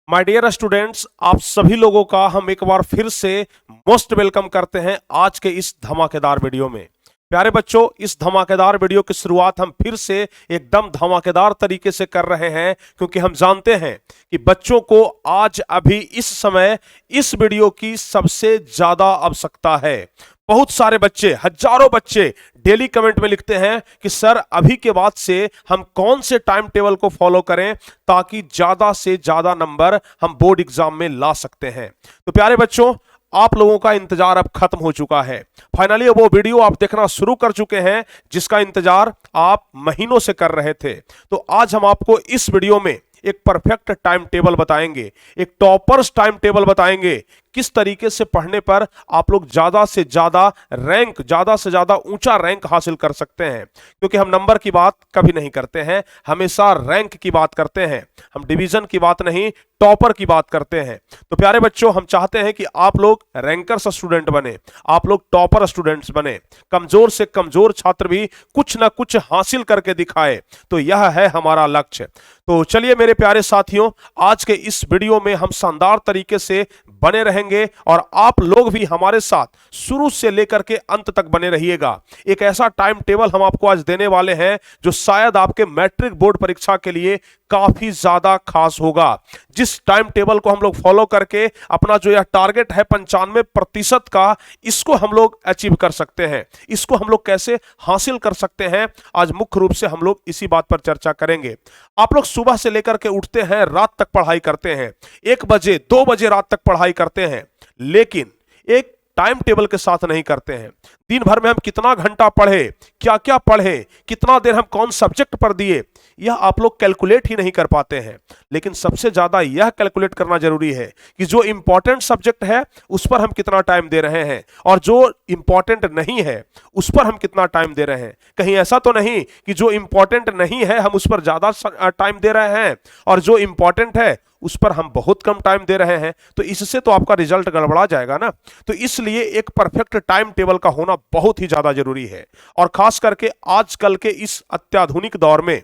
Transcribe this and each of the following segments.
My dear students, आप सभी लोगों का हम एक बार फिर से मोस्ट वेलकम करते हैं आज के इस धमाकेदार वीडियो में। प्यारे बच्चों, इस धमाकेदार वीडियो की शुरुआत हम फिर से एकदम धमाकेदार तरीके से कर रहे हैं, क्योंकि हम जानते हैं कि बच्चों को आज अभी इस समय इस वीडियो की सबसे ज्यादा आवश्यकता है। बहुत सारे बच्चे, हजारों बच्चे डेली कमेंट में लिखते हैं कि सर अभी के बाद से हम कौन से टाइम टेबल को फॉलो करें ताकि ज्यादा से ज्यादा नंबर हम बोर्ड एग्जाम में ला सकते हैं। तो प्यारे बच्चों, आप लोगों का इंतजार अब खत्म हो चुका है। फाइनली वो वीडियो आप देखना शुरू कर चुके हैं जिसका इंतजार आप महीनों से कर रहे थे। तो आज हम आपको इस वीडियो में एक परफेक्ट टाइम टेबल बताएंगे, एक टॉपर्स टाइम टेबल बताएंगे, किस तरीके से पढ़ने पर आप लोग ज्यादा से ज्यादा रैंक, ज्यादा से ज्यादा ऊंचा रैंक हासिल कर सकते हैं। क्योंकि हम नंबर की बात कभी नहीं करते हैं, हमेशा रैंक की बात करते हैं। हम डिवीजन की बात नहीं, टॉपर की बात करते हैं। तो प्यारे बच्चों, हम चाहते हैं कि आप लोग रैंकर्स स्टूडेंट बने, आप लोग टॉपर स्टूडेंट्स बने, कमजोर से कमजोर छात्र भी कुछ ना कुछ हासिल करके दिखाए। तो यह है हमारा लक्ष्य। तो चलिए मेरे प्यारे साथियों, आज के इस वीडियो में हम शानदार तरीके से बने रहेंगे और आप लोग भी हमारे साथ शुरू से लेकर के अंत तक बने रहिएगा। एक ऐसा टाइम टेबल हम आपको आज देने वाले हैं जो शायद आपके मैट्रिक बोर्ड परीक्षा के लिए काफी ज्यादा खास होगा। जिस टाइम टेबल को हम लोग फॉलो करके अपना जो यह टारगेट है 95% का, इसको हम लोग अचीव कर सकते हैं। इसको हम लोग कैसे हासिल कर सकते हैं, आज मुख्य रूप से हम लोग इसी बात पर चर्चा करेंगे। आप लोग सुबह से लेकर के उठते हैं, रात तक पढ़ाई करते हैं, 1 बजे 2 बजे रात तक पढ़ाई करते हैं, लेकिन एक टाइम टेबल के साथ नहीं करते हैं। दिन भर में हम कितना घंटा पढ़े, क्या क्या पढ़े, कितना देर हम कौन सब्जेक्ट पर दिए, यह आप लोग कैलकुलेट ही नहीं कर पाते हैं। लेकिन सबसे ज्यादा यह कैलकुलेट करना जरूरी है कि जो इंपॉर्टेंट सब्जेक्ट है उस पर हम कितना टाइम दे रहे हैं और जो इंपॉर्टेंट नहीं है उस पर हम कितना टाइम दे रहे हैं। कहीं ऐसा तो नहीं कि जो इंपॉर्टेंट नहीं है हम उस पर ज्यादा टाइम दे रहे हैं और जो इंपॉर्टेंट है उस पर हम बहुत कम टाइम दे रहे हैं। तो इससे तो आपका रिजल्ट गड़बड़ा जाएगा ना। तो इसलिए एक परफेक्ट टाइम टेबल का होना बहुत ही ज्यादा जरूरी है। और खास करके आजकल के इस अत्याधुनिक दौर में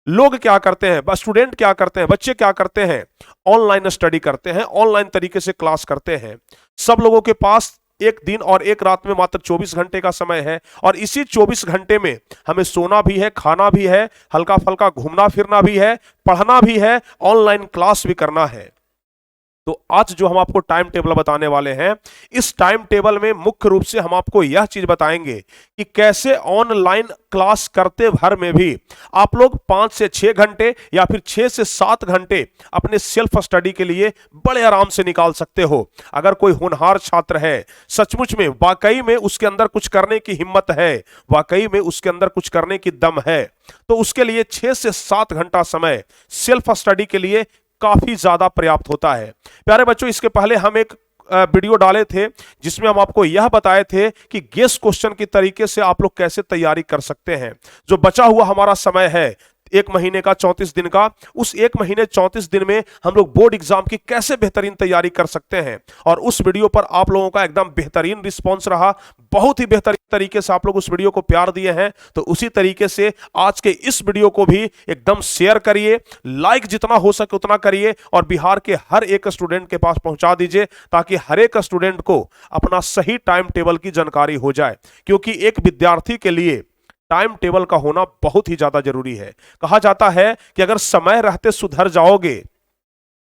लोग क्या करते हैं, स्टूडेंट क्या करते हैं, बच्चे क्या करते हैं, ऑनलाइन स्टडी करते हैं, ऑनलाइन तरीके से क्लास करते हैं। सब लोगों के पास एक दिन और एक रात में मात्र 24 घंटे का समय है और इसी 24 घंटे में हमें सोना भी है, खाना भी है, हल्का फल्का घूमना फिरना भी है, पढ़ना भी है, ऑनलाइन क्लास भी करना है। तो आज जो हम आपको टाइम टेबल बताने वाले हैं, इस टाइम टेबल में मुख्य रूप से हम आपको यह चीज बताएंगे कि कैसे ऑनलाइन क्लास करते भर में भी आप लोग 5 से 6 घंटे या फिर 6 से 7 घंटे अपने सेल्फ स्टडी के लिए बड़े आराम से निकाल सकते हो। अगर कोई होनहार छात्र है, सचमुच में वाकई में उसके अंदर कुछ करने की हिम्मत है, वाकई में उसके अंदर कुछ करने की दम है, तो उसके लिए 6 से 7 घंटा समय सेल्फ स्टडी के लिए काफी ज्यादा पर्याप्त होता है। प्यारे बच्चों, इसके पहले हम एक वीडियो डाले थे जिसमें हम आपको यह बताए थे कि गेस क्वेश्चन की तरीके से आप लोग कैसे तैयारी कर सकते हैं। जो बचा हुआ हमारा समय है 1 महीने का 34 दिन का, उस 1 महीने 34 दिन में हम लोग बोर्ड एग्जाम की कैसे बेहतरीन तैयारी कर सकते हैं। और उस वीडियो पर आप लोगों का एकदम बेहतरीन रिस्पॉन्स रहा, बहुत ही बेहतरीन तरीके से आप लोग उस वीडियो को प्यार दिए हैं। तो उसी तरीके से आज के इस वीडियो को भी एकदम शेयर करिए, लाइक जितना हो सके उतना करिए और बिहार के हर एक स्टूडेंट के पास पहुंचा दीजिए, ताकि हर एक स्टूडेंट को अपना सही टाइम टेबल की जानकारी हो जाए। क्योंकि एक विद्यार्थी के लिए टाइम टेबल का होना बहुत ही ज्यादा जरूरी है। कहा जाता है कि अगर समय रहते सुधर जाओगे,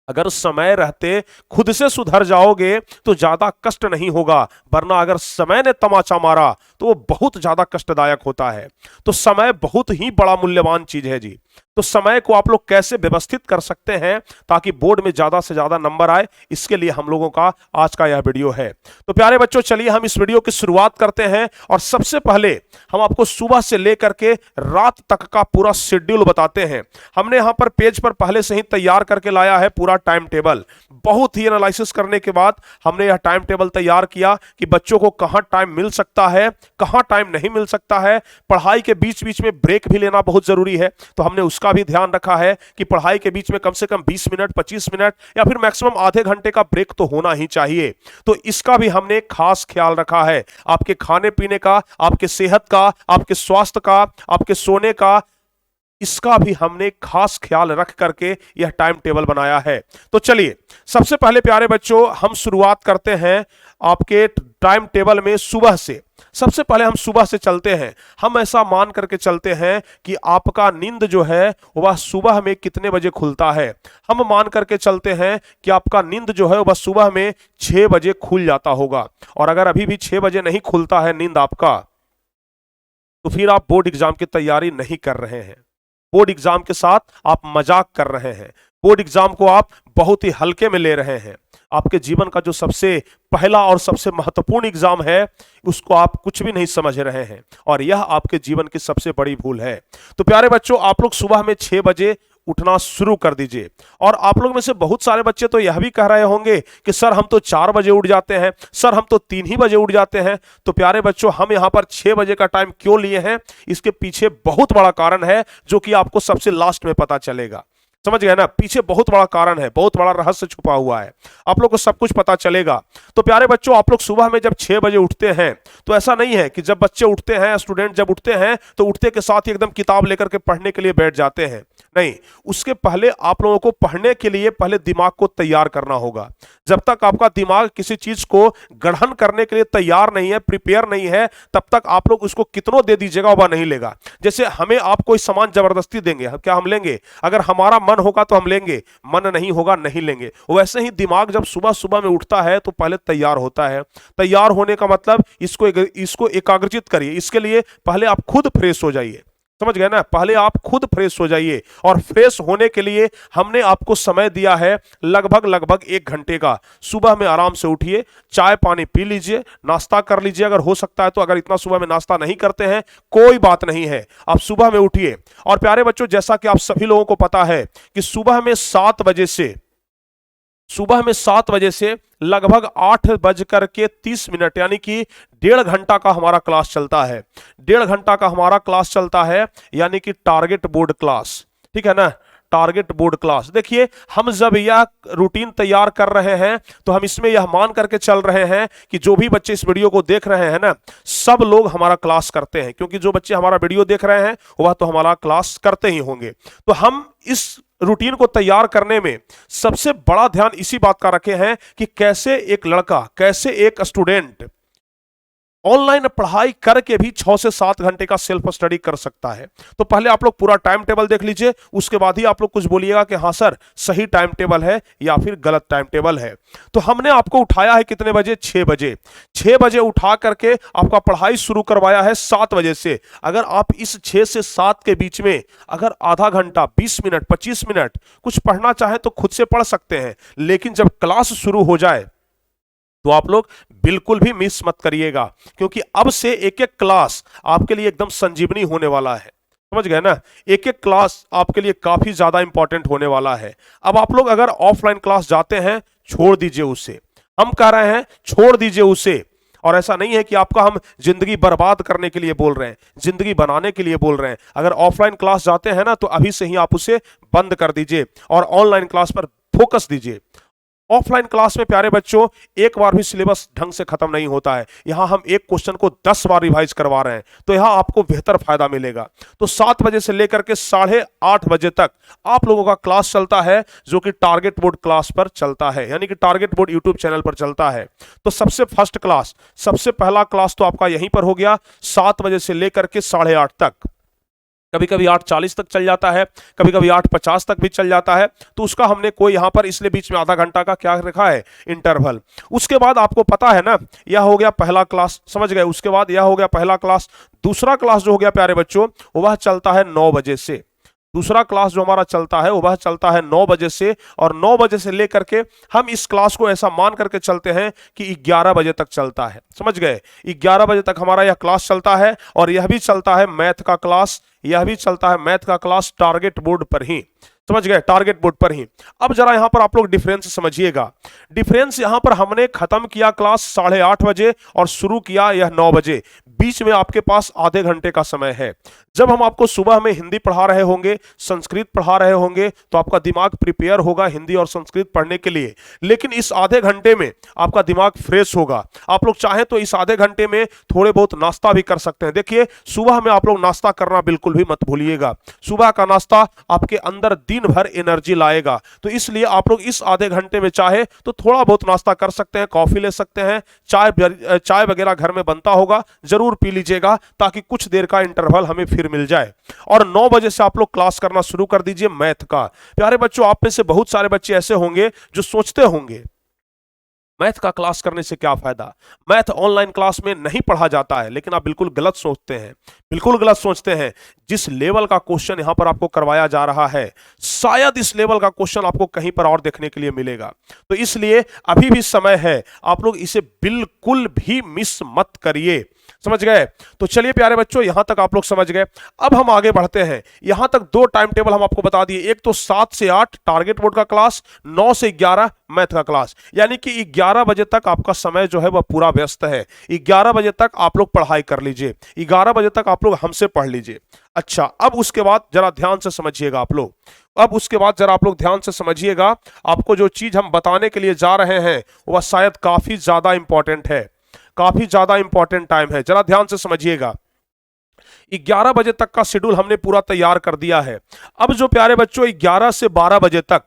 अगर समय रहते खुद से सुधर जाओगे तो ज्यादा कष्ट नहीं होगा, वरना अगर समय ने तमाचा मारा तो वो बहुत ज्यादा कष्टदायक होता है। तो समय बहुत ही बड़ा मूल्यवान चीज है जी। तो समय को आप लोग कैसे व्यवस्थित कर सकते हैं ताकि बोर्ड में ज्यादा से ज्यादा नंबर आए, इसके लिए हम लोगों का आज का यह वीडियो है। तो प्यारे बच्चों, चलिए हम इस वीडियो की शुरुआत करते हैं और सबसे पहले हम आपको सुबह से लेकर के रात तक का पूरा शेड्यूल बताते हैं। हमने यहां पर पेज पर पहले से ही तैयार करके लाया है पूरा टाइम टेबल। बहुत ही एनालिसिस करने के बाद हमने यह टाइम टेबल तैयार किया कि बच्चों को कहां टाइम मिल सकता है, कहां टाइम नहीं मिल सकता है। पढ़ाई के बीच बीच में ब्रेक भी लेना बहुत जरूरी है, तो हमने उसका भी ध्यान रखा है कि पढ़ाई के बीच में कम से कम 20 मिनट, 25 मिनट या फिर मैक्सिमम आधे घंटे का ब्रेक तो होना ही चाहिए। तो इसका भी हमने खास ख्याल रखा है, आपके खाने पीने का, आपके सेहत का, आपके स्वास्थ्य का, आपके सोने का, इसका भी हमने खास ख्याल रख करके यह टाइम टेबल बनाया है। तो चलिए सबसे पहले प्यारे बच्चों हम शुरुआत करते हैं आपके टाइम टेबल में सुबह से। सबसे पहले हम सुबह से चलते हैं। हम ऐसा मान करके चलते हैं कि आपका नींद जो है वह सुबह में कितने बजे खुलता है। हम मान करके चलते हैं कि आपका नींद जो है वह सुबह में 6 बजे खुल जाता होगा। और अगर अभी भी 6 बजे नहीं खुलता है नींद आपका, तो फिर आप बोर्ड एग्जाम की तैयारी नहीं कर रहे हैं। बोर्ड एग्जाम के साथ आप मजाक कर रहे हैं। बोर्ड एग्जाम को आप बहुत ही हल्के में ले रहे हैं। आपके जीवन का जो सबसे पहला और सबसे महत्वपूर्ण एग्जाम है उसको आप कुछ भी नहीं समझ रहे हैं, और यह आपके जीवन की सबसे बड़ी भूल है। तो प्यारे बच्चों, आप लोग सुबह में 6 बजे उठना शुरू कर दीजिए। और आप लोग में से बहुत सारे बच्चे तो यह भी कह रहे होंगे कि सर हम तो 4 बजे उठ जाते हैं, सर हम तो 3 ही बजे उठ जाते हैं। तो प्यारे बच्चों, हम यहां पर 6 बजे का टाइम क्यों लिए हैं, इसके पीछे बहुत बड़ा कारण है जो कि आपको सबसे लास्ट में पता चलेगा। समझ गए ना? पीछे बहुत बड़ा कारण है, बहुत बड़ा रहस्य छुपा हुआ है, आप लोग को सब कुछ पता चलेगा। तो प्यारे बच्चों, आप लोग सुबह में जब 6 बजे उठते हैं तो ऐसा नहीं है कि जब बच्चे उठते हैं, स्टूडेंट जब उठते हैं तो उठते के साथ ही एकदम किताब लेकर के पढ़ने के लिए बैठ जाते हैं। नहीं, उसके पहले आप लोगों को पढ़ने के लिए पहले दिमाग को तैयार करना होगा। जब तक आपका दिमाग किसी चीज को ग्रहण करने के लिए तैयार नहीं है, प्रिपेयर नहीं है, तब तक आप लोग उसको कितनों दे दीजिएगा वह नहीं लेगा। जैसे हमें आप कोई सामान जबरदस्ती देंगे, क्या हम लेंगे? अगर हमारा मन होगा तो हम लेंगे, मन नहीं होगा नहीं लेंगे। वैसे ही दिमाग जब सुबह सुबह में उठता है तो पहले तैयार होता है। तैयार होने का मतलब इसको एकाग्रचित करिए। इसके लिए पहले आप खुद फ्रेश हो जाइए। समझ गए ना? पहले आप खुद फ्रेश हो जाइए। और फ्रेश होने के लिए हमने आपको समय दिया है लगभग 1 घंटे का। सुबह में आराम से उठिए, चाय पानी पी लीजिए, नाश्ता कर लीजिए अगर हो सकता है तो। अगर इतना सुबह में नाश्ता नहीं करते हैं कोई बात नहीं है, आप सुबह में उठिए। और प्यारे बच्चों, जैसा कि आप सभी लोगों को पता है कि सुबह में 7 बजे से लगभग 8:30 यानी कि 1.5 घंटा का हमारा क्लास चलता है। 1.5 घंटा का हमारा क्लास चलता है, यानी कि टारगेट बोर्ड क्लास। ठीक है ना? Target board class. देखिए, हम जब यह रूटीन तैयार कर रहे हैं तो हम इसमें यह मान करके चल रहे हैं कि जो भी बच्चे इस वीडियो को देख रहे हैं ना, सब लोग हमारा क्लास करते हैं। क्योंकि जो बच्चे हमारा वीडियो देख रहे हैं वह तो हमारा क्लास करते ही होंगे। तो हम इस रूटीन को तैयार करने में सबसे बड़ा ध्यान इसी बात का रखे हैं कि कैसे एक लड़का, कैसे एक स्टूडेंट ऑनलाइन पढ़ाई करके भी 6 से 7 घंटे का सेल्फ स्टडी कर सकता है। तो पहले आप लोग पूरा टाइम टेबल देख लीजिए, उसके बाद ही आप लोग कुछ बोलिएगा कि हाँ सर सही टाइम टेबल है या फिर गलत टाइम टेबल है। तो हमने आपको उठाया है कितने बजे? 6 बजे। 6 बजे उठा करके आपका पढ़ाई शुरू करवाया है 7 बजे से। अगर आप इस 6 से 7 के बीच में अगर आधा घंटा, 20 मिनट, 25 मिनट कुछ पढ़ना चाहे तो खुद से पढ़ सकते हैं। लेकिन जब क्लास शुरू हो जाए तो आप लोग बिल्कुल भी मिस मत करिएगा, क्योंकि अब से एक एक क्लास आपके लिए एकदम संजीवनी होने वाला है। समझ गए ना? एक एक क्लास आपके लिए काफी ज्यादा इंपॉर्टेंट होने वाला है। अब आप लोग अगर ऑफलाइन क्लास जाते हैं, छोड़ दीजिए उसे। हम कह रहे हैं छोड़ दीजिए उसे। और ऐसा नहीं है कि आपका हम जिंदगी बर्बाद करने के लिए बोल रहे हैं, जिंदगी बनाने के लिए बोल रहे हैं। अगर ऑफलाइन क्लास जाते हैं ना तो अभी से ही आप उसे बंद कर दीजिए और ऑनलाइन क्लास पर फोकस दीजिए। ऑफलाइन क्लास में प्यारे बच्चों एक बार भी सिलेबस ढंग से खत्म नहीं होता है। यहां हम एक क्वेश्चन को 10 बार रिवाइज करवा रहे हैं, तो यहां आपको बेहतर फायदा मिलेगा। तो 7 बजे से लेकर के 8:30 बजे तक आप लोगों का क्लास चलता है, जो कि टारगेट बोर्ड क्लास पर चलता है, यानी कि टारगेट बोर्ड यूट्यूब चैनल पर चलता है। तो सबसे फर्स्ट क्लास, सबसे पहला क्लास तो आपका यहीं पर हो गया 7 बजे से लेकर के 8:30 तक। कभी कभी 8:40 तक चल जाता है, कभी कभी 8:50 तक भी चल जाता है। तो उसका हमने कोई यहां पर इसलिए बीच में आधा घंटा का क्या रखा है? इंटरवल। उसके बाद आपको पता है ना, यह हो गया पहला क्लास, समझ गए? उसके बाद यह हो गया पहला क्लास। दूसरा क्लास जो हो गया प्यारे बच्चों वह चलता है 9 बजे से। दूसरा क्लास जो हमारा चलता है वह चलता है 9 बजे से, और 9 बजे से लेकर के हम इस क्लास को ऐसा मान करके चलते हैं कि 11 बजे तक चलता है। समझ गए? 11 बजे तक हमारा यह क्लास चलता है। और यह भी चलता है मैथ का क्लास, यह भी चलता है मैथ का क्लास टारगेट बोर्ड पर ही। समझ गए, टारगेट बोर्ड पर ही। अब जरा यहां पर आप लोग डिफरेंस समझिएगा। डिफरेंस यहां पर हमने खत्म किया क्लास 8:30 बजे और शुरू किया यह 9 बजे, बीच में आपके पास आधे घंटे का समय है। जब हम आपको सुबह में हिंदी पढ़ा रहे होंगे, संस्कृत पढ़ा रहे होंगे, तो आपका दिमाग प्रिपेयर होगा हिंदी और संस्कृत पढ़ने के लिए, लेकिन इस आधे घंटे में आपका दिमाग फ्रेश होगा। आप लोग चाहें तो इस आधे घंटे में थोड़े बहुत नाश्ता भी कर सकते हैं। देखिए, सुबह में आप लोग नाश्ता करना बिल्कुल भी मत भूलिएगा। सुबह का नाश्ता आपके अंदर दिन भर एनर्जी लाएगा, तो इसलिए आप लोग इस आधे घंटे में चाहे तो थोड़ा बहुत नाश्ता कर सकते हैं, कॉफी ले सकते हैं, चाय वगैरह घर में बनता होगा, जरूर पी लीजिएगा, ताकि कुछ देर का इंटरवल हमें फिर मिल जाए। और 9 बजे से आप लोग क्लास करना शुरू कर दीजिए मैथ का। प्यारे बच्चों, आप में से बहुत सारे बच्चे ऐसे होंगे जो सोचते होंगे मैथ का क्लास करने से क्या फायदा, मैथ ऑनलाइन क्लास में नहीं पढ़ा जाता है। लेकिन आप बिल्कुल गलत सोचते हैं, बिल्कुल गलत सोचते हैं। जिस लेवल का क्वेश्चन यहां पर आपको करवाया जा रहा है, शायद इस लेवल का क्वेश्चन आपको कहीं पर और देखने के लिए मिलेगा। तो इसलिए अभी भी समय है, आप लोग इसे बिल्कुल भी मिस मत करिए। समझ गए? तो चलिए प्यारे बच्चों, यहां तक आप लोग समझ गए। अब हम आगे बढ़ते हैं। यहां तक 2 टाइम टेबल हम आपको बता दिए, एक तो 7 से 8 टारगेट बोर्ड का क्लास, 9 से 11 मैथ का क्लास। यानी कि 11 बजे तक आपका समय जो है वह पूरा व्यस्त है। 11 बजे तक आप लोग पढ़ाई कर लीजिए, 11 बजे तक आप लोग हमसे पढ़ लीजिए। अच्छा, अब उसके बाद जरा ध्यान से समझिएगा आप लोग। अब उसके बाद जरा आप लोग ध्यान से समझिएगा, आपको जो चीज हम बताने के लिए जा रहे हैं वह शायद काफी ज्यादा इंपॉर्टेंट है, काफी ज्यादा इंपॉर्टेंट टाइम है। जरा ध्यान से समझिएगा। 11 बजे तक का शेड्यूल हमने पूरा तैयार कर दिया है। अब जो प्यारे बच्चों 11 से 12 बजे तक,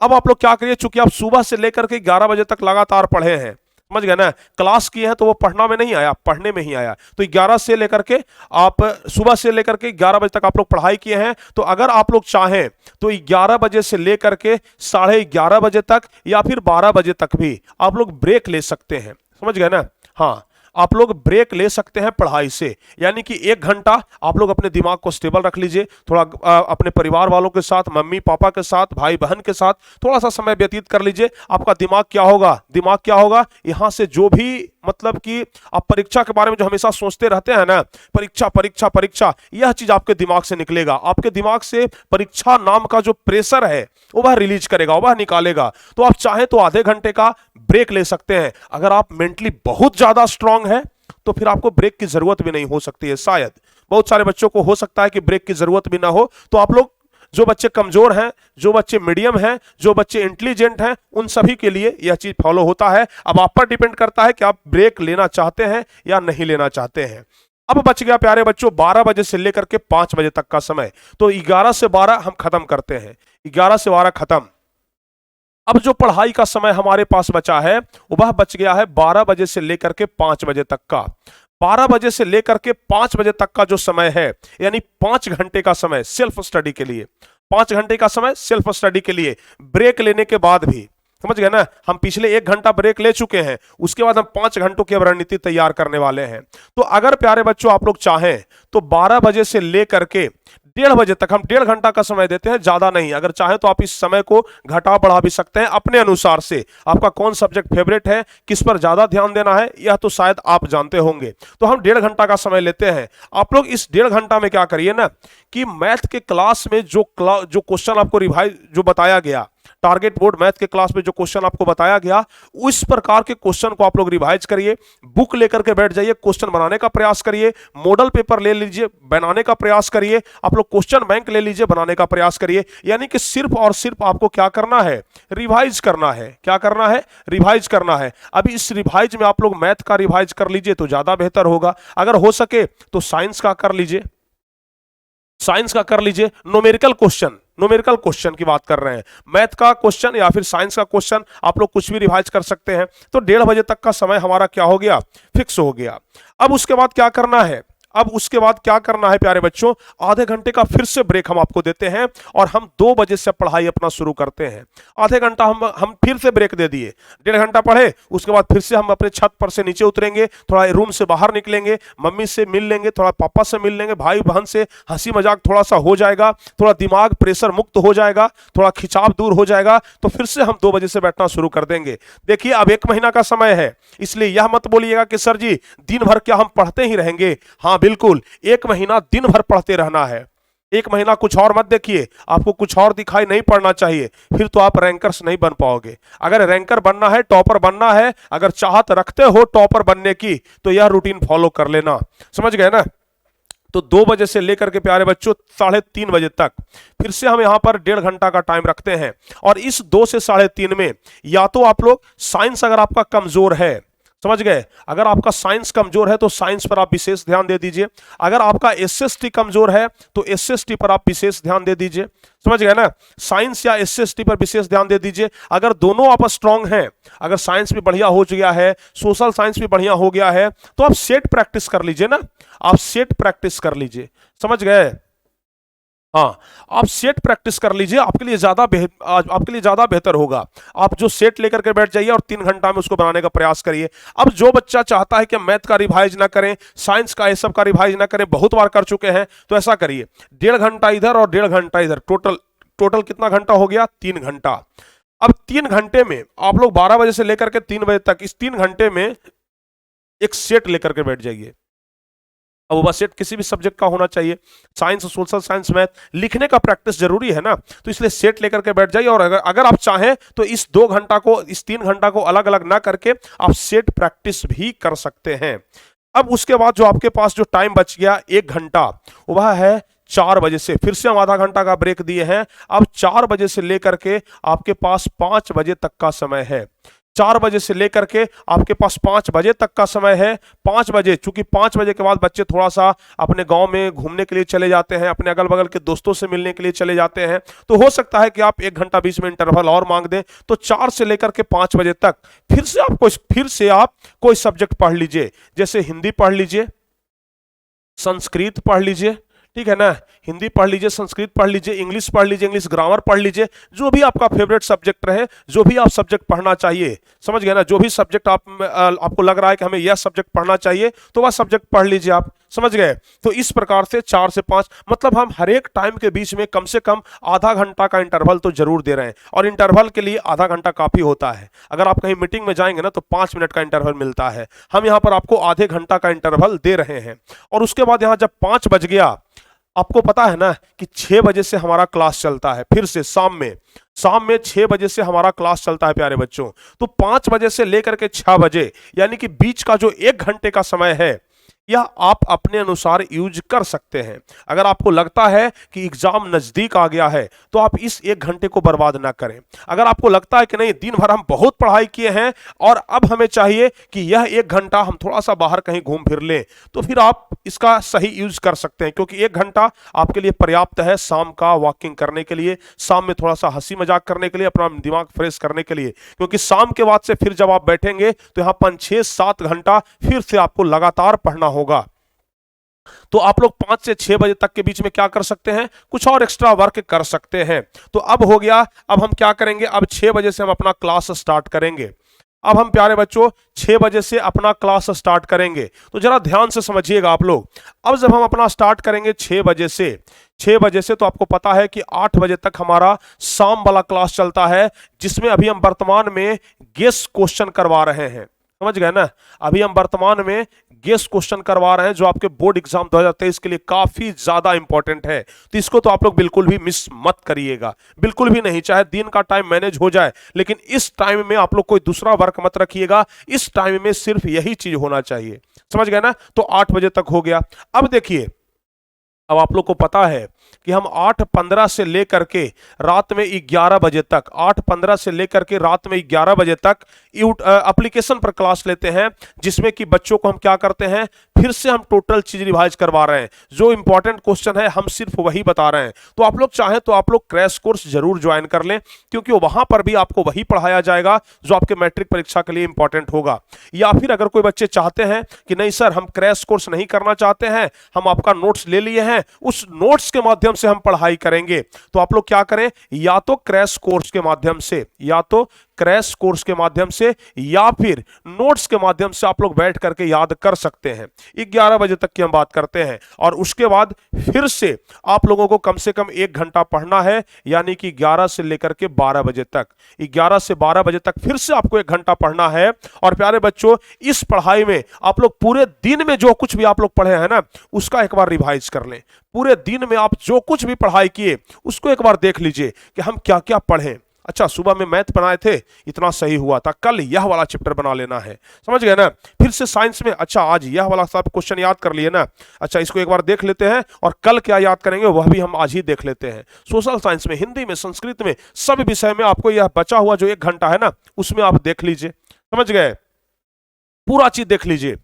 अब आप लोग क्या करिए, चूंकि आप सुबह से लेकर के 11 बजे तक लगातार पढ़े हैं, समझ गए ना, क्लास किए हैं, तो वो पढ़ना में नहीं आया, पढ़ने में ही आया। तो 11 से लेकर के आप सुबह से लेकर के 11 बजे तक आप लोग पढ़ाई किए हैं। तो अगर आप लोग चाहें तो 11 बजे से लेकर के 11:30 बजे तक या फिर 12 बजे तक भी आप लोग ब्रेक ले सकते हैं। समझ गए ना? हाँ, आप लोग ब्रेक ले सकते हैं पढ़ाई से। यानी कि 1 घंटा आप लोग अपने दिमाग को स्टेबल रख लीजिए, थोड़ा अपने परिवार वालों के साथ, मम्मी पापा के साथ, भाई बहन के साथ थोड़ा सा समय व्यतीत कर लीजिए। आपका दिमाग क्या होगा, दिमाग क्या होगा, यहां से जो भी मतलब कि आप परीक्षा के बारे में जो हमेशा सोचते रहते हैं ना, परीक्षा परीक्षा परीक्षा, यह चीज आपके दिमाग से निकलेगा। आपके दिमाग से परीक्षा नाम का जो प्रेशर है वो वह रिलीज करेगा, वह निकालेगा। तो आप चाहें तो आधे घंटे का ब्रेक ले सकते हैं। अगर आप मेंटली बहुत ज्यादा स्ट्रांग है तो फिर आपको ब्रेक की जरूरत भी नहीं हो सकती है। शायद बहुत सारे बच्चों को हो सकता है कि ब्रेक की जरूरत भी ना हो। तो आप लोग, जो बच्चे कमजोर हैं, जो बच्चे मीडियम हैं, जो बच्चे इंटेलिजेंट हैं, उन सभी के लिए यह चीज फॉलो होता है। अब आप पर डिपेंड करता है कि आप ब्रेक लेना चाहते हैं या नहीं लेना चाहते हैं। अब बच गया प्यारे बच्चों 12 बजे से लेकर के 5 बजे तक का समय। तो 11 से 12 हम खत्म करते हैं, 11 से 12 खत्म। अब जो पढ़ाई का समय हमारे पास बचा है वह बच गया है 12 बजे से लेकर के 5 बजे तक का। 12 बजे से लेकर के 5 बजे तक का जो समय है, यानी 5 घंटे का समय सेल्फ स्टडी के लिए, 5 घंटे का समय सेल्फ स्टडी के लिए। ब्रेक लेने के बाद भी, समझ गए ना, हम पिछले 1 घंटा ब्रेक ले चुके हैं, उसके बाद हम 5 घंटों की रणनीति तैयार करने वाले हैं। तो अगर प्यारे बच्चों आप लोग चाहें तो 12 बजे से लेकर के 1:30 बजे तक हम 1.5 घंटा का समय देते हैं, ज्यादा नहीं। अगर चाहें तो आप इस समय को घटा बढ़ा भी सकते हैं अपने अनुसार से। आपका कौन सब्जेक्ट फेवरेट है, किस पर ज्यादा ध्यान देना है, यह तो शायद आप जानते होंगे। तो हम 1.5 घंटा का समय लेते हैं। आप लोग इस 1.5 घंटा में क्या करिए ना, कि मैथ के क्लास में जो क्वेश्चन आपको रिवाइज जो बताया गया, टारगेट बोर्ड मैथ के क्लास में जो क्वेश्चन आपको बताया गया, उस प्रकार के क्वेश्चन को आप लोग रिवाइज करिए। बुक लेकर के बैठ जाइए, क्वेश्चन बनाने का प्रयास करिए। मॉडल पेपर ले लीजिए, बनाने का प्रयास करिए। आप लोग क्वेश्चन बैंक ले लीजिए, बनाने का प्रयास करिए। यानी कि सिर्फ और सिर्फ आपको क्या करना है, रिवाइज करना है। क्या करना है, रिवाइज करना है। अभी इस रिवाइज में आप लोग मैथ का रिवाइज कर लीजिए तो ज्यादा बेहतर होगा। अगर हो सके तो साइंस का कर लीजिए, साइंस का कर लीजिए। न्यूमेरिकल क्वेश्चन की बात कर रहे हैं, मैथ का क्वेश्चन या फिर साइंस का क्वेश्चन आप लोग कुछ भी रिवाइज कर सकते हैं। तो 1:30 बजे तक का समय हमारा क्या हो गया, फिक्स हो गया। अब उसके बाद क्या करना है, अब उसके बाद क्या करना है प्यारे बच्चों, आधे घंटे का फिर से ब्रेक हम आपको देते हैं और हम 2 बजे से पढ़ाई अपना शुरू करते हैं। आधे घंटा हम फिर से ब्रेक दे दिए, 1.5 घंटा पढ़े, उसके बाद फिर से हम अपने छत पर से नीचे उतरेंगे, थोड़ा रूम से बाहर निकलेंगे, मम्मी से मिल लेंगे, थोड़ा पापा से मिल लेंगे, भाई बहन से हंसी मजाक थोड़ा सा हो जाएगा, थोड़ा दिमाग प्रेशर मुक्त हो जाएगा, थोड़ा खिंचाव दूर हो जाएगा। तो फिर से हम 2 बजे से बैठना शुरू कर देंगे। देखिए अब 1 महीना का समय है, इसलिए यह मत बोलिएगा कि सर जी दिन भर क्या हम पढ़ते ही रहेंगे। हाँ बिल्कुल, 1 महीना दिन भर पढ़ते रहना है। एक महीना कुछ और मत देखिए, आपको कुछ और दिखाई नहीं पड़ना चाहिए, फिर तो आप रैंकर्स नहीं बन पाओगे। अगर रैंकर बनना है, टॉपर बनना है, अगर चाहत रखते हो टॉपर बनने की, तो यह रूटीन फॉलो कर लेना। समझ गए ना? तो 2 बजे से लेकर के प्यारे बच्चों 3:30 बजे तक फिर से हम यहां पर 1.5 घंटा का टाइम रखते हैं। और इस 2 से 3:30 में या तो आप लोग साइंस, अगर आपका कमजोर है, समझ गए, अगर आपका साइंस कमजोर है तो साइंस पर आप विशेष ध्यान दे दीजिए। अगर आपका एसएसटी कमजोर है तो एसएसटी पर आप विशेष ध्यान दे दीजिए। समझ गए ना? साइंस या एसएसटी पर विशेष ध्यान दे दीजिए। अगर दोनों आप स्ट्रांग हैं, अगर साइंस भी बढ़िया हो गया है, सोशल साइंस भी बढ़िया हो गया है, तो आप सेट प्रैक्टिस कर लीजिए ना, आप सेट प्रैक्टिस कर लीजिए। समझ गए? हाँ, आप सेट प्रैक्टिस कर लीजिए, आपके लिए ज्यादा बेहतर होगा। आप जो सेट लेकर के बैठ जाइए और 3 घंटा में उसको बनाने का प्रयास करिए। अब जो बच्चा चाहता है कि मैथ का रिवाइज ना करें, साइंस का ये सब का रिवाइज ना करें, बहुत बार कर चुके हैं, तो ऐसा करिए 1.5 घंटा इधर और 1.5 घंटा इधर, टोटल कितना घंटा हो गया? 3 घंटा। अब 3 घंटे में आप लोग 12 बजे से लेकर के 3 बजे तक, इस 3 घंटे में एक सेट लेकर के बैठ जाइए। अब वो सेट किसी भी सब्जेक्ट का होना चाहिए, साइंस, सोशल साइंस, मैथ। लिखने का प्रैक्टिस जरूरी है ना, तो इसलिए सेट लेकर के बैठ जाइए। और अगर आप चाहें तो इस 2 घंटा को, इस 3 घंटा को अलग अलग ना करके आप सेट प्रैक्टिस भी कर सकते हैं। अब उसके बाद जो आपके पास जो टाइम बच गया 1 घंटा, वह है 4 बजे से। फिर से हम आधा घंटा का ब्रेक दिए हैं। अब 4 बजे से लेकर के आपके पास 5 बजे तक का समय है। 4 बजे से लेकर के आपके पास 5 बजे तक का समय है। 5 बजे, चूंकि 5 बजे के बाद बच्चे थोड़ा सा अपने गांव में घूमने के लिए चले जाते हैं, अपने अगल बगल के दोस्तों से मिलने के लिए चले जाते हैं, तो हो सकता है कि आप 1 घंटा बीच में इंटरवल और मांग दें। तो 4 से लेकर के 5 बजे तक फिर से आप कोई सब्जेक्ट पढ़ लीजिए। जैसे हिंदी पढ़ लीजिए, संस्कृत पढ़ लीजिए, ठीक है ना, हिंदी पढ़ लीजिए, संस्कृत पढ़ लीजिए, इंग्लिश पढ़ लीजिए, इंग्लिश ग्रामर पढ़ लीजिए, जो भी आपका फेवरेट सब्जेक्ट रहे, जो भी आप सब्जेक्ट पढ़ना चाहिए। समझ गए ना? जो भी सब्जेक्ट आपको लग रहा है कि हमें यह सब्जेक्ट पढ़ना चाहिए, तो वह सब्जेक्ट पढ़ लीजिए आप। समझ गए? तो इस प्रकार से 4 से 5, मतलब हम हर एक टाइम के बीच में कम से कम आधा घंटा का इंटरवल तो जरूर दे रहे हैं। और इंटरवल के लिए आधा घंटा काफी होता है। अगर आप कहीं मीटिंग में जाएंगे ना तो 5 मिनट का इंटरवल मिलता है, हम यहाँ पर आपको आधे घंटा का इंटरवल दे रहे हैं। और उसके बाद यहाँ जब 5 बज गया, आपको पता है ना कि 6 बजे से हमारा क्लास चलता है, फिर से शाम में 6 बजे से हमारा क्लास चलता है प्यारे बच्चों। तो 5 बजे से लेकर के 6 बजे, यानी कि बीच का जो 1 घंटे का समय है, यह आप अपने अनुसार यूज कर सकते हैं। अगर आपको लगता है कि एग्जाम नजदीक आ गया है तो आप इस 1 घंटे को बर्बाद ना करें। अगर आपको लगता है कि नहीं, दिन भर हम बहुत पढ़ाई किए हैं और अब हमें चाहिए कि यह 1 घंटा हम थोड़ा सा बाहर कहीं घूम फिर लें, तो फिर आप इसका सही यूज कर सकते हैं। क्योंकि 1 घंटा आपके लिए पर्याप्त है शाम का वॉकिंग करने के लिए, शाम में थोड़ा सा हंसी मजाक करने के लिए, अपना दिमाग फ्रेश करने के लिए। क्योंकि शाम के बाद से फिर जब आप बैठेंगे तो यहाँ 5, 6, 7 घंटा फिर से आपको लगातार पढ़ना होगा। तो आप लोग 5 से 6 बजे तक के बीच में क्या कर सकते हैं? कुछ और एक्स्ट्रा वर्क कर सकते हैं। तो अब हो गया, अब हम क्या करेंगे? अब 6 बजे से हम अपना क्लास स्टार्ट करेंगे। अब हम प्यारे बच्चों 6 बजे से अपना क्लास स्टार्ट करेंगे। तो जरा ध्यान से समझिएगा आप लोग। अब जब हम अपना स्टार्ट करेंगे 6 बजे से, तो आपको पता है कि 8 बजे तक हमारा शाम वाला क्लास चलता है, जिसमें अभी हम वर्तमान में गेस क्वेश्चन करवा रहे हैं। समझ गए ना? अभी हम वर्तमान में गेस क्वेश्चन करवा रहे हैं, जो आपके बोर्ड एग्जाम 2023 के लिए काफी ज्यादा इंपॉर्टेंट है। तो इसको तो आप लोग बिल्कुल भी मिस मत करिएगा, बिल्कुल भी नहीं। चाहे दिन का टाइम मैनेज हो जाए, लेकिन इस टाइम में आप लोग कोई दूसरा वर्क मत रखिएगा। इस टाइम में सिर्फ यही चीज होना चाहिए। समझ गए ना? तो 8 बजे तक हो गया। अब देखिए, अब आप लोग को पता है कि हम 8:15 से लेकर के रात में 11 बजे तक, 8:15 से लेकर के रात में 11 बजे तक एप्लीकेशन पर क्लास लेते हैं, जिसमें कि बच्चों को हम क्या करते हैं, फिर से हम टोटल चीज रिवाइज करवा रहे हैं। जो इंपॉर्टेंट क्वेश्चन है हम सिर्फ वही बता रहे हैं। तो आप लोग चाहें तो आप लोग क्रैश कोर्स जरूर ज्वाइन कर लें, क्योंकि वहां पर भी आपको वही पढ़ाया जाएगा जो आपके मैट्रिक परीक्षा के लिए इंपॉर्टेंट होगा। या फिर अगर कोई बच्चे चाहते हैं कि नहीं सर, हम क्रैश कोर्स नहीं करना चाहते हैं, हम आपका नोट्स ले लिए हैं, उस नोट्स के माध्यम से हम पढ़ाई करेंगे, तो आप लोग क्या करें, या तो क्रैश कोर्स के माध्यम से क्रैश कोर्स के माध्यम से या फिर नोट्स के माध्यम से आप लोग बैठ करके याद कर सकते हैं। 11 बजे तक की हम बात करते हैं और उसके बाद फिर से आप लोगों को कम से कम 1 घंटा पढ़ना है, यानी कि 11 से लेकर के 12 बजे तक। 11 से 12 बजे तक फिर से आपको 1 घंटा पढ़ना है। और प्यारे बच्चों, इस पढ़ाई में आप लोग पूरे दिन में जो कुछ भी आप लोग पढ़े हैं ना, उसका एक बार रिवाइज कर लें। पूरे दिन में आप जो कुछ भी पढ़ाई किए उसको एक बार देख लीजिए कि हम क्या क्या पढ़े। अच्छा, सुबह में मैथ बनाए थे, इतना सही हुआ था, कल यह वाला चैप्टर बना लेना है, समझ गए ना। फिर से साइंस में, अच्छा आज यह वाला सब क्वेश्चन याद कर लिए ना, अच्छा इसको एक बार देख लेते हैं और कल क्या याद करेंगे वह भी हम आज ही देख लेते हैं। सोशल साइंस में, हिंदी में, संस्कृत में, सब विषय में आपको यह बचा हुआ जो 1 घंटा है ना, उसमें आप देख लीजिए, समझ गए, पूरा चीज देख लीजिए।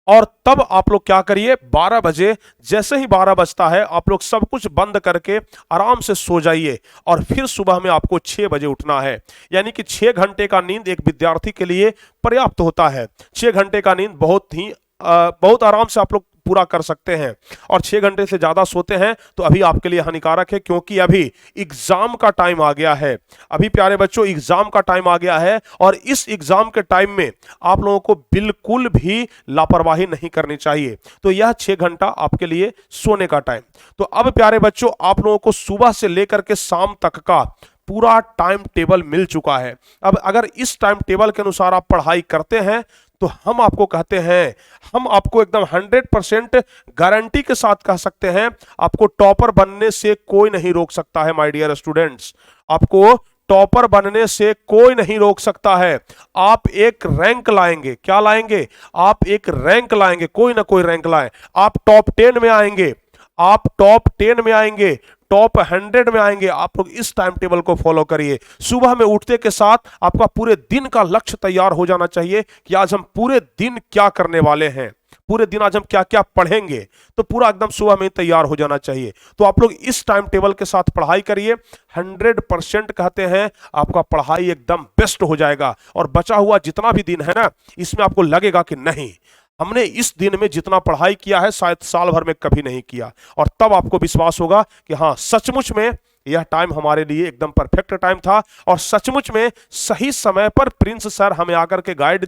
और तब आप लोग क्या करिए, 12 बजे, जैसे ही 12 बजता है आप लोग सब कुछ बंद करके आराम से सो जाइए और फिर सुबह में आपको 6 बजे उठना है। यानी कि 6 घंटे का नींद एक विद्यार्थी के लिए पर्याप्त होता है। 6 घंटे का नींद बहुत आराम से आप लोग पूरा कर सकते हैं। और 6 घंटे से ज्यादा सोते हैं तो अभी आपके लिए हानिकारक है, क्योंकि अभी एग्जाम का टाइम आ गया है। अभी प्यारे बच्चों एग्जाम का टाइम आ गया है और इस एग्जाम के टाइम में आप लोगों को बिल्कुल भी लापरवाही नहीं करनी चाहिए। तो यह 6 घंटा आपके लिए सोने का टाइम। तो अब प्यारे बच्चों, आप लोगों को सुबह से लेकर के शाम तक का पूरा टाइम टेबल मिल चुका है। अब अगर इस टाइम टेबल के अनुसार आप पढ़ाई करते हैं तो हम आपको कहते हैं, हम आपको एकदम 100% गारंटी के साथ कह सकते हैं, आपको टॉपर बनने से कोई नहीं रोक सकता है माय डियर स्टूडेंट्स। आपको टॉपर बनने से कोई नहीं रोक सकता है। आप एक रैंक लाएंगे। क्या लाएंगे? आप एक रैंक लाएंगे, कोई ना कोई रैंक लाएं। आप टॉप 10 में आएंगे, आप टॉप 10 में आएंगे, टॉप 100 में आएंगे। आप लोग इस टाइम टेबल को फॉलो करिए। सुबह में उठते के साथ आपका पूरे दिन का लक्ष्य तैयार हो जाना चाहिए कि आज हम पूरे दिन क्या करने वाले हैं, पूरे दिन आज हम क्या क्या पढ़ेंगे। तो पूरा एकदम सुबह में तैयार हो जाना चाहिए। तो आप लोग इस टाइम टेबल के साथ पढ़ाई करिए। 100% कहते हैं आपका पढ़ाई एकदम बेस्ट हो जाएगा। और बचा हुआ जितना भी दिन है ना, इसमें आपको लगेगा कि नहीं, हमने इस दिन में जितना पढ़ाई किया है शायद साल भर में कभी नहीं किया। और तब आपको विश्वास होगा कि हाँ, सचमुच में यह टाइम हमारे लिए एकदम परफेक्ट टाइम था और सचमुच में सही समय पर प्रिंस सर हमें आकर के गाइड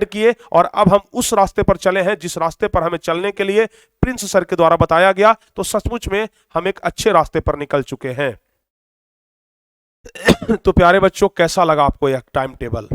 किए और अब हम उस रास्ते पर चले हैं जिस रास्ते पर हमें चलने के लिए प्रिंस सर के द्वारा बताया गया। तो सचमुच में हम एक अच्छे रास्ते पर निकल चुके हैं। तो प्यारे बच्चों, कैसा लगा आपको यह टाइम टेबल?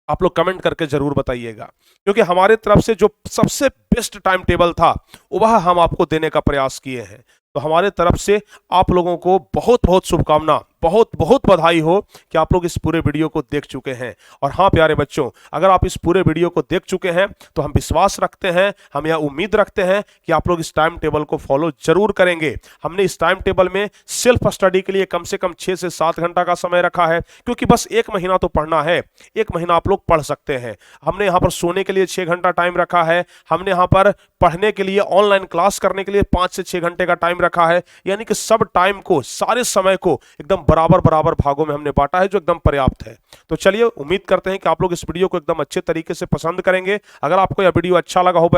आप लोग कमेंट करके जरूर बताइएगा, क्योंकि हमारे तरफ से जो सबसे बेस्ट टाइम टेबल था वह हम आपको देने का प्रयास किए हैं। तो हमारे तरफ से आप लोगों को बहुत बहुत शुभकामना, बहुत बहुत बधाई हो कि आप लोग इस पूरे वीडियो को देख चुके हैं। और हाँ प्यारे बच्चों, अगर आप इस पूरे वीडियो को देख चुके हैं तो हम विश्वास रखते हैं, हम यह उम्मीद रखते हैं कि आप लोग इस टाइम टेबल को फॉलो जरूर करेंगे। हमने इस टाइम टेबल में सेल्फ स्टडी के लिए कम से कम 6 से 7 घंटा का समय रखा है, क्योंकि बस 1 महीना तो पढ़ना है, 1 महीना आप लोग पढ़ सकते हैं। हमने यहाँ पर सोने के लिए 6 घंटा टाइम रखा है, हमने यहाँ पर पढ़ने के लिए, ऑनलाइन क्लास करने के लिए 5 से 6 घंटे का टाइम रखा है। यानी कि सब टाइम को, सारे समय को एकदम बराबर भागों में हमने बांटा है, जो एकदम पर्याप्त है। तो चलिए, उम्मीद करते हैं कि आप लोग इस वीडियो को एकदम अच्छे तरीके से पसंद करेंगे। अगर आपको यह वीडियो अच्छा लगा हो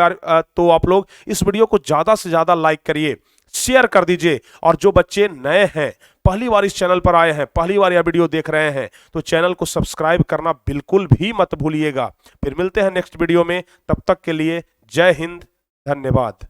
तो आप लोग इस वीडियो को ज्यादा से ज्यादा लाइक करिए, शेयर कर दीजिए। और जो बच्चे नए हैं, पहली बार इस चैनल पर आए हैं, पहली बार यह वीडियो देख रहे हैं, तो चैनल को सब्सक्राइब करना बिल्कुल भी मत भूलिएगा। फिर मिलते हैं नेक्स्ट वीडियो में, तब तक के लिए जय हिंद, धन्यवाद।